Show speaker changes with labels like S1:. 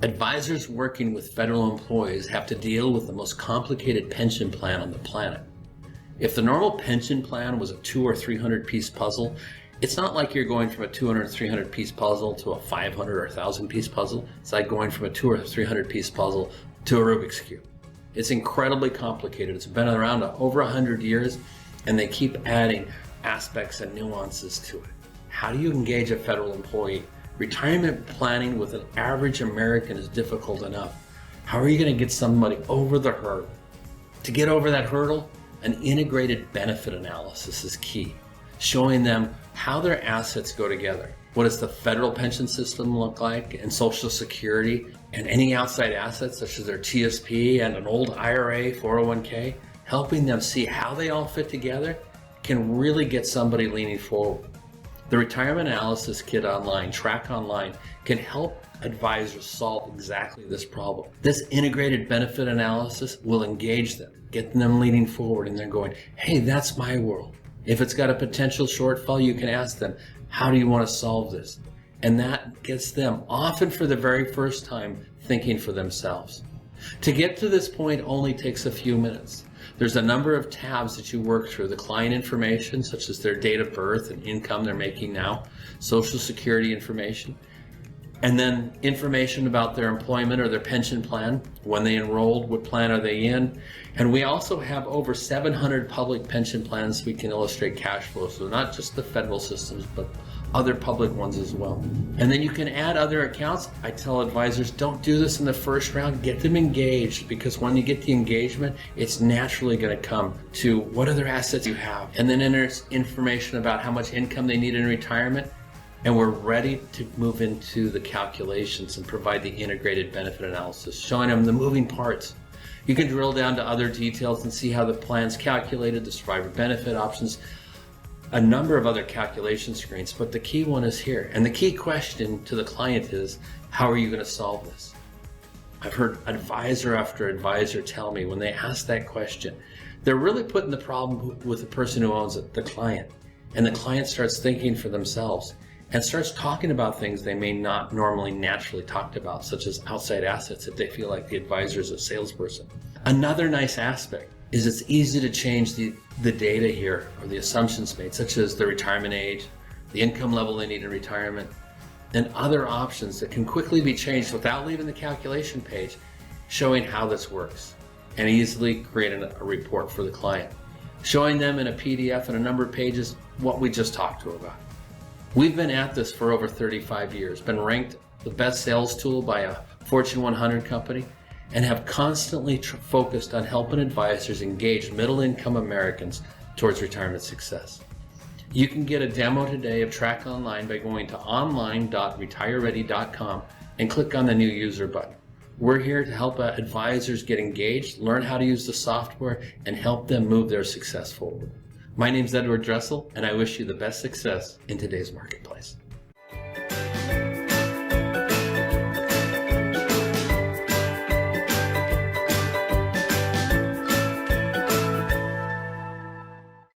S1: Advisors working with federal employees have to deal with the most complicated pension plan on the planet. If the normal pension plan was a 200 or 300 piece puzzle, it's not like you're going from a 200 or 300 piece puzzle to a 500 or 1,000 piece puzzle. It's like going from a 200 or 300 piece puzzle to a Rubik's Cube. It's incredibly complicated. It's been around over 100 years, and they keep adding aspects and nuances to it. How do you engage a federal employee? Retirement planning with an average American is difficult enough. How are you going to get somebody over the hurdle? To get over that hurdle, an integrated benefit analysis is key, showing them how their assets go together. What does the federal pension system look like, and Social Security, and any outside assets such as their TSP and an old IRA, 401k, helping them see how they all fit together can really get somebody leaning forward. The Retirement Analysis Kit online, TRAK online, can help advisors solve exactly this problem. This integrated benefit analysis will engage them, get them leaning forward, and they're going, hey, that's my world. If it's got a potential shortfall, you can ask them, how do you want to solve this? And that gets them, often for the very first time, thinking for themselves. To get to this point only takes a few minutes. There's a number of tabs that you work through. The client information, such as their date of birth and income they're making now, Social Security information, and then information about their employment or their pension plan, when they enrolled, what plan are they in. And we also have over 700 public pension plans we can illustrate cash flow. So not just the federal systems, but other public ones as well. And then you can add other accounts. I tell advisors, don't do this in the first round, get them engaged, because when you get the engagement, it's naturally going to come to what other assets you have. And then there's information about how much income they need in retirement. And we're ready to move into the calculations and provide the integrated benefit analysis, showing them the moving parts. You can drill down to other details and see how the plan's calculated, the survivor benefit options, a number of other calculation screens, but the key one is here. And the key question to the client is, how are you going to solve this? I've heard advisor after advisor tell me when they ask that question, they're really putting the problem with the person who owns it, the client. And the client starts thinking for themselves and starts talking about things they may not normally naturally talk about, such as outside assets if they feel like the advisor is a salesperson. Another nice aspect is it's easy to change the data here, or the assumptions made, such as the retirement age, the income level they need in retirement, and other options that can quickly be changed without leaving the calculation page, showing how this works, and easily creating a report for the client, showing them in a PDF and a number of pages what we just talked to about. We've been at this for over 35 years, been ranked the best sales tool by a Fortune 100 company, and have constantly focused on helping advisors engage middle-income Americans towards retirement success. You can get a demo today of TRAK Online by going to online.retireready.com and click on the New User button. We're here to help advisors get engaged, learn how to use the software, and help them move their success forward. My name's Edward Dressel, and I wish you the best success in today's marketplace.